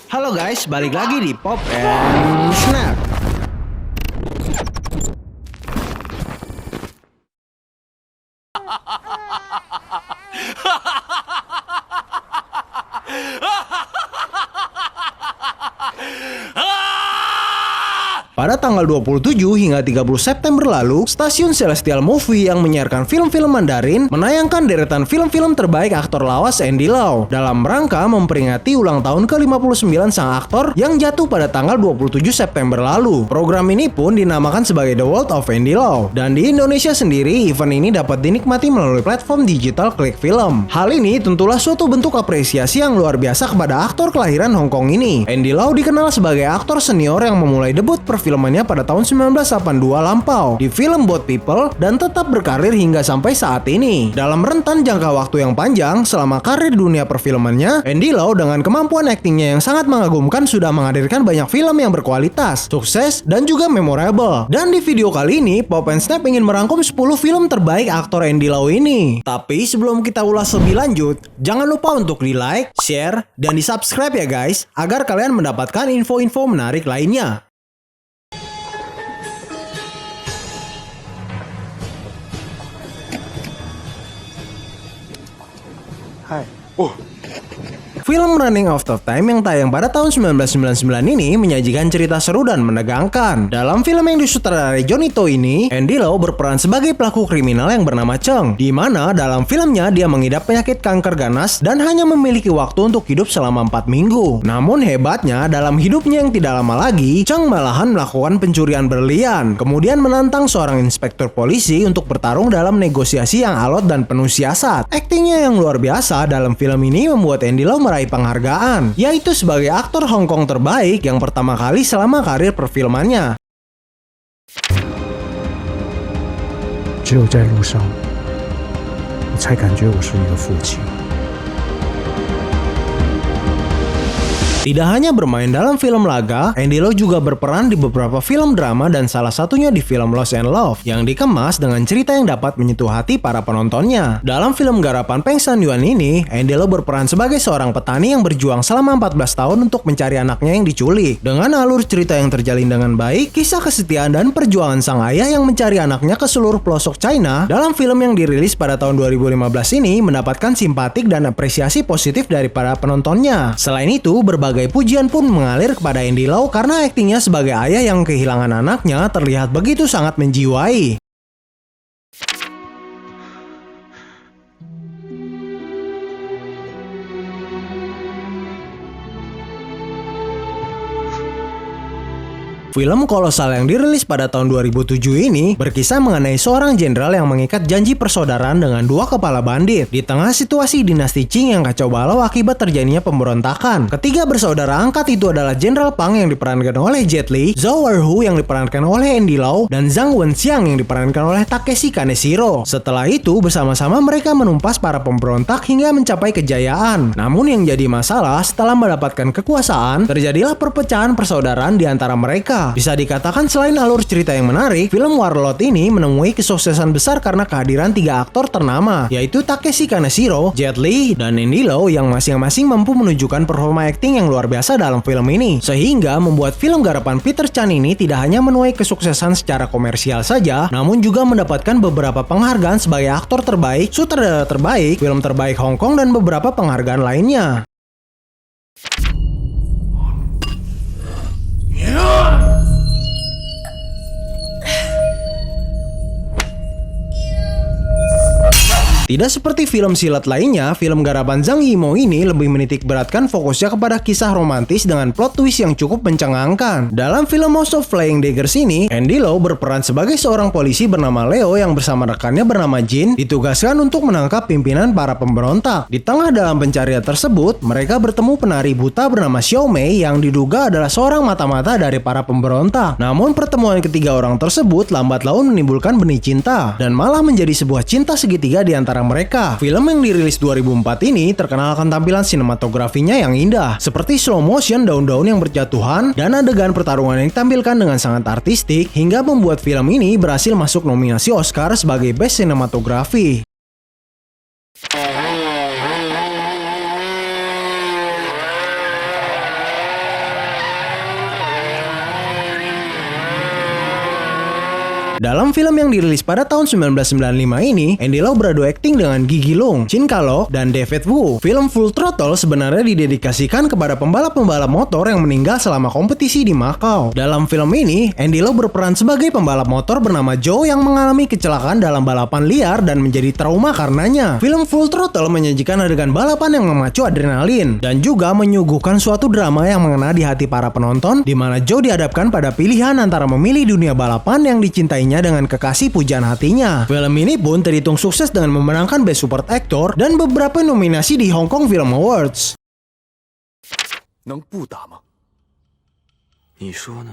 Halo guys, balik lagi di Pop and Snap. Pada tanggal 27 hingga 30 September lalu, stasiun Celestial Movie yang menyiarkan film-film Mandarin menayangkan deretan film-film terbaik aktor lawas Andy Lau dalam rangka memperingati ulang tahun ke-59 sang aktor yang jatuh pada tanggal 27 September lalu. Program ini pun dinamakan sebagai The World of Andy Lau. Dan di Indonesia sendiri, event ini dapat dinikmati melalui platform digital Klik Film. Hal ini tentulah suatu bentuk apresiasi yang luar biasa kepada aktor kelahiran Hong Kong ini. Andy Lau dikenal sebagai aktor senior yang memulai debut perfilmannya pada tahun 1982 lampau di film Boat People dan tetap berkarir hingga sampai saat ini. Dalam rentan jangka waktu yang panjang selama karir di dunia perfilmannya, Andy Lau dengan kemampuan aktingnya yang sangat mengagumkan sudah menghadirkan banyak film yang berkualitas, sukses, dan juga memorable. Dan di video kali ini, Pop and Snap ingin merangkum 10 film terbaik aktor Andy Lau ini. Tapi sebelum kita ulas lebih lanjut, jangan lupa untuk di like, share, dan di subscribe ya guys, agar kalian mendapatkan info-info menarik lainnya. Hai. Oh. Film Running Out of Time yang tayang pada tahun 1999 ini menyajikan cerita seru dan menegangkan. Dalam film yang disutradarai Johnny To ini, Andy Lau berperan sebagai pelaku kriminal yang bernama Cheng, di mana dalam filmnya dia mengidap penyakit kanker ganas dan hanya memiliki waktu untuk hidup selama 4 minggu. Namun hebatnya, dalam hidupnya yang tidak lama lagi, Cheng malahan melakukan pencurian berlian, kemudian menantang seorang inspektur polisi untuk bertarung dalam negosiasi yang alot dan penuh siasat. Aktingnya yang luar biasa dalam film ini membuat Andy Lau meraih penghargaan, yaitu sebagai aktor Hong Kong terbaik yang pertama kali selama karir perfilmannya. 只有在路上，我才感觉我是你的父亲。 Tidak hanya bermain dalam film laga, Andy Lau juga berperan di beberapa film drama dan salah satunya di film Lost and Love yang dikemas dengan cerita yang dapat menyentuh hati para penontonnya. Dalam film garapan Peng San Yuan ini, Andy Lau berperan sebagai seorang petani yang berjuang selama 14 tahun untuk mencari anaknya yang diculik. Dengan alur cerita yang terjalin dengan baik, kisah kesetiaan dan perjuangan sang ayah yang mencari anaknya ke seluruh pelosok China, dalam film yang dirilis pada tahun 2015 ini mendapatkan simpatik dan apresiasi positif dari para penontonnya. Selain itu, berbagai pujian pun mengalir kepada Andy Lau karena aktingnya sebagai ayah yang kehilangan anaknya terlihat begitu sangat menjiwai. Film kolosal yang dirilis pada tahun 2007 ini berkisah mengenai seorang jenderal yang mengikat janji persaudaraan dengan dua kepala bandit di tengah situasi dinasti Qing yang kacau balau akibat terjadinya pemberontakan. Ketiga bersaudara angkat itu adalah Jenderal Pang yang diperankan oleh Jet Li, Zhou Erhu yang diperankan oleh Andy Lau, dan Zhang Wenxiang yang diperankan oleh Takeshi Kaneshiro. Setelah itu bersama-sama mereka menumpas para pemberontak hingga mencapai kejayaan. Namun yang jadi masalah setelah mendapatkan kekuasaan, terjadilah perpecahan persaudaraan di antara mereka. Bisa dikatakan selain alur cerita yang menarik, film Warlord ini menemui kesuksesan besar karena kehadiran 3 aktor ternama, yaitu Takeshi Kaneshiro, Jet Li, dan Andy Lau yang masing-masing mampu menunjukkan performa akting yang luar biasa dalam film ini. Sehingga membuat film garapan Peter Chan ini tidak hanya menuai kesuksesan secara komersial saja, namun juga mendapatkan beberapa penghargaan sebagai aktor terbaik, sutradara terbaik, film terbaik Hong Kong, dan beberapa penghargaan lainnya. Tidak seperti film silat lainnya, film garapan Zhang Yimou ini lebih menitik beratkan fokusnya kepada kisah romantis dengan plot twist yang cukup mencengangkan. Dalam film House of Flying Daggers ini, Andy Lau berperan sebagai seorang polisi bernama Leo yang bersama rekannya bernama Jin ditugaskan untuk menangkap pimpinan para pemberontak. Di tengah dalam pencarian tersebut, mereka bertemu penari buta bernama Xiao Mei yang diduga adalah seorang mata-mata dari para pemberontak. Namun pertemuan ketiga orang tersebut lambat laun menimbulkan benih cinta dan malah menjadi sebuah cinta segitiga di antara mereka. Film yang dirilis 2004 ini terkenal akan tampilan sinematografinya yang indah, seperti slow motion daun-daun yang berjatuhan dan adegan pertarungan yang ditampilkan dengan sangat artistik hingga membuat film ini berhasil masuk nominasi Oscar sebagai Best Cinematography. 「 Cinematography. あ Cinematography. なたの声が聞こえない」 Cinematography. Dalam film yang dirilis pada tahun 1995 ini, Andy Lau beradu akting dengan Gigi Lung, Chin Ka-lo, dan David Wu. Film Full Throttle sebenarnya didedikasikan kepada pembalap-pembalap motor yang meninggal selama kompetisi di Macau. Dalam film ini, Andy Lau berperan sebagai pembalap motor bernama Joe yang mengalami kecelakaan dalam balapan liar dan menjadi trauma karenanya. Film Full Throttle menyajikan adegan balapan yang memacu adrenalin dan juga menyuguhkan suatu drama yang mengena di hati para penonton, di mana Joe dihadapkan pada pilihan antara memilih dunia balapan yang dicintainya dengan kekasih pujaan hatinya. Film ini pun terhitung sukses dengan memenangkan Best Support Actor dan beberapa nominasi di Hong Kong Film Awards. 能不打吗？你说呢？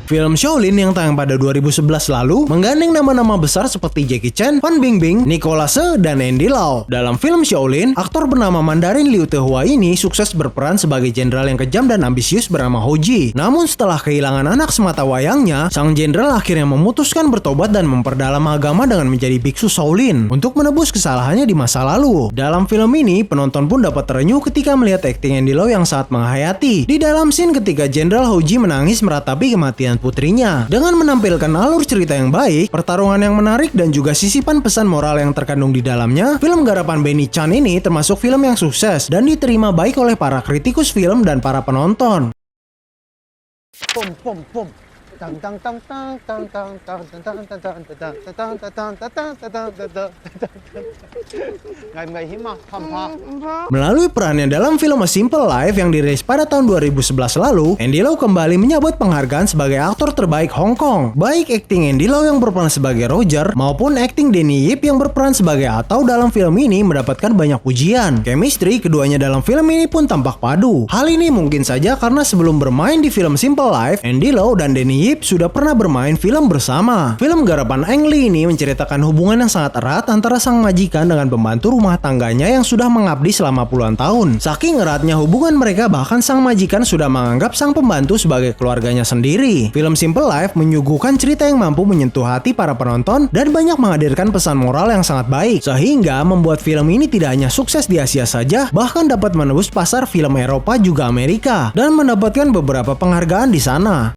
Film Shaolin yang tayang pada 2011 lalu menggandeng nama-nama besar seperti Jackie Chan, Fan Bingbing, Nicolas Tse, dan Andy Lau. Dalam film Shaolin, aktor bernama Mandarin Liu Tehua ini sukses berperan sebagai jenderal yang kejam dan ambisius bernama Ho Ji. Namun setelah kehilangan anak semata wayangnya, sang jenderal akhirnya memutuskan bertobat dan memperdalam agama dengan menjadi biksu Shaolin untuk menebus kesalahannya di masa lalu. Dalam film ini, penonton pun dapat terenyuh ketika melihat akting Andy Lau yang sangat menghayati. Di dalam scene ketika Jenderal Ho Ji menangis meratapi kematian putrinya. Dengan menampilkan alur cerita yang baik, pertarungan yang menarik, dan juga sisipan pesan moral yang terkandung di dalamnya, film garapan Benny Chan ini termasuk film yang sukses dan diterima baik oleh para kritikus film dan para penonton. Melalui perannya dalam film A Simple Life yang dirilis pada tahun 2011 lalu, Andy Lau kembali menyabet penghargaan sebagai aktor terbaik Hong Kong. Baik akting Andy Lau yang berperan sebagai Roger maupun akting Danny Yip yang berperan sebagai Atau dalam film ini mendapatkan banyak pujian. Chemistry keduanya dalam film ini pun tampak padu. Hal ini mungkin saja karena sebelum bermain di film Simple Life, Andy Lau dan Danny Yip sudah pernah bermain film bersama. Film garapan Ang Lee ini menceritakan hubungan yang sangat erat antara sang majikan dengan pembantu rumah tangganya yang sudah mengabdi selama puluhan tahun. Saking eratnya hubungan mereka, bahkan sang majikan sudah menganggap sang pembantu sebagai keluarganya sendiri. Film Simple Life menyuguhkan cerita yang mampu menyentuh hati para penonton dan banyak menghadirkan pesan moral yang sangat baik, sehingga membuat film ini tidak hanya sukses di Asia saja, bahkan dapat menembus pasar film Eropa juga Amerika dan mendapatkan beberapa penghargaan di sana.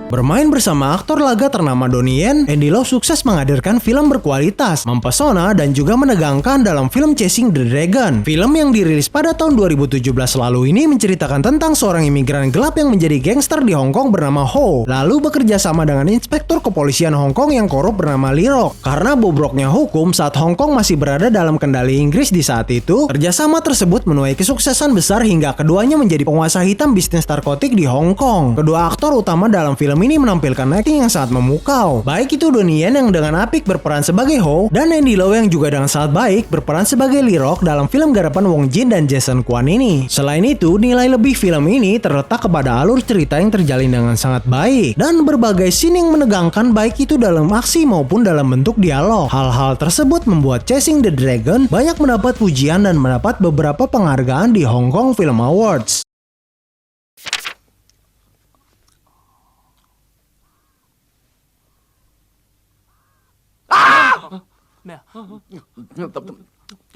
Bermain bersama aktor laga ternama Donnie Yen, Andy Lau sukses menghadirkan film berkualitas, mempesona, dan juga menegangkan dalam film Chasing the Dragon. Film yang dirilis pada tahun 2017 lalu ini menceritakan tentang seorang imigran gelap yang menjadi gangster di Hong Kong bernama Ho, lalu bekerja sama dengan inspektur kepolisian Hong Kong yang korup bernama Lee Rock. Karena bobroknya hukum saat Hong Kong masih berada dalam kendali Inggris di saat itu, kerjasama tersebut menuai kesuksesan besar hingga keduanya menjadi penguasa hitam bisnis narkotik di Hong Kong. Kedua aktor utama dalam film ini menampilkan akting yang sangat memukau. Baik itu Donnie Yen yang dengan apik berperan sebagai Ho, dan Andy Lau yang juga dengan sangat baik berperan sebagai Lee Rock dalam film garapan Wong Jin dan Jason Kwan ini. Selain itu, nilai lebih film ini terletak kepada alur cerita yang terjalin dengan sangat baik dan berbagai scene yang menegangkan baik itu dalam aksi maupun dalam bentuk dialog. Hal-hal tersebut membuat Chasing the Dragon banyak mendapat pujian dan mendapat beberapa penghargaan di Hong Kong Film Awards.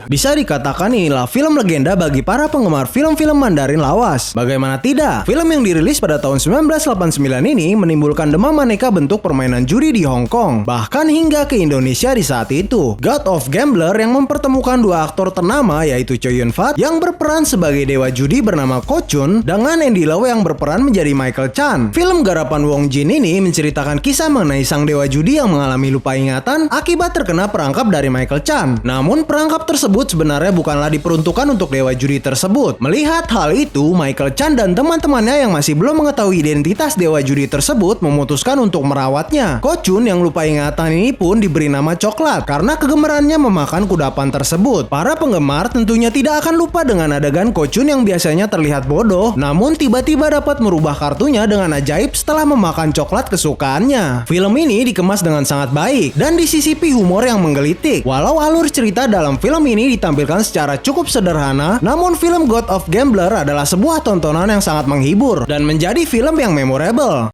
Bisa dikatakan inilah film legenda bagi para penggemar film-film Mandarin lawas. Bagaimana tidak? Film yang dirilis pada tahun 1989 ini menimbulkan demam aneka bentuk permainan judi di Hong Kong, bahkan hingga ke Indonesia di saat itu. God of Gambler yang mempertemukan dua aktor ternama yaitu Chow Yun Fat yang berperan sebagai dewa judi bernama Ko Chun dengan Andy Lau yang berperan menjadi Michael Chan. Film garapan Wong Jin ini menceritakan kisah mengenai sang dewa judi yang mengalami lupa ingatan akibat terkena perangkap dari Michael Chan. Namun perangkap tersebut sebenarnya bukanlah diperuntukkan untuk dewa judi tersebut. Melihat hal itu, Michael Chan dan teman-temannya yang masih belum mengetahui identitas dewa judi tersebut memutuskan untuk merawatnya. Ko Chun yang lupa ingatan ini pun diberi nama Coklat karena kegemarannya memakan kudapan tersebut. Para penggemar tentunya tidak akan lupa dengan adegan Ko Chun yang biasanya terlihat bodoh, namun tiba-tiba dapat merubah kartunya dengan ajaib setelah memakan coklat kesukaannya. Film ini dikemas dengan sangat baik dan disisipi humor yang menggelitik. Walau alur cerita dalam film ini ditampilkan secara cukup sederhana, namun film God of Gambler adalah sebuah tontonan yang sangat menghibur dan menjadi film yang memorable.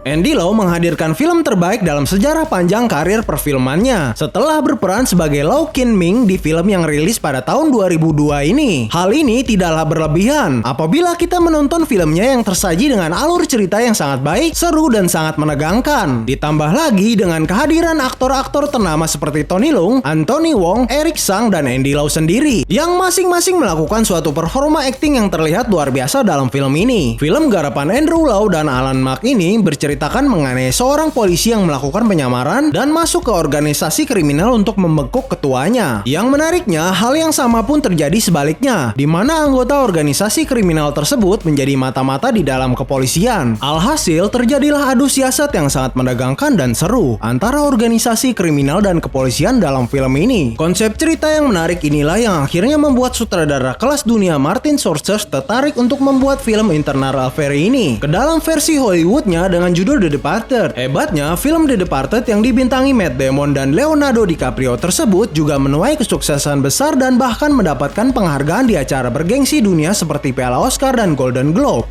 Andy Lau menghadirkan film terbaik dalam sejarah panjang karir perfilmannya setelah berperan sebagai Lau Kin Ming di film yang rilis pada tahun 2002 ini. Hal ini tidaklah berlebihan apabila kita menonton filmnya yang tersaji dengan alur cerita yang sangat baik, seru dan sangat menegangkan. Ditambah lagi dengan kehadiran aktor-aktor ternama seperti Tony Leung, Anthony Wong, Eric Tsang, dan Andy Lau sendiri yang masing-masing melakukan suatu performa akting yang terlihat luar biasa dalam film ini. Film garapan Andrew Lau dan Alan Mak ini berceritakan mengenai seorang polisi yang melakukan penyamaran dan masuk ke organisasi kriminal untuk membekuk ketuanya. Yang menariknya, hal yang sama pun terjadi sebaliknya, di mana anggota organisasi kriminal tersebut menjadi mata-mata di dalam kepolisian. Alhasil, terjadilah adu siasat yang sangat menegangkan dan seru antara organisasi kriminal dan kepolisian dalam film ini. Konsep cerita yang menarik inilah yang akhirnya membuat sutradara kelas dunia Martin Scorsese tertarik untuk membuat film Internal Affair ini ke dalam versi Hollywoodnya dengan judul The Departed. Hebatnya, film The Departed yang dibintangi Matt Damon dan Leonardo DiCaprio tersebut juga menuai kesuksesan besar dan bahkan mendapatkan penghargaan di acara bergengsi dunia seperti Piala Oscar dan Golden Globe.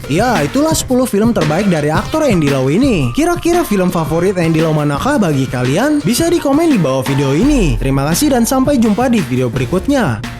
Ya, itulah 10 film terbaik dari aktor Andy Lau ini. Kira-kira film favorit Andy Lau manakah bagi kalian? Bisa di komen di bawah video ini. Terima kasih dan sampai jumpa di video berikutnya.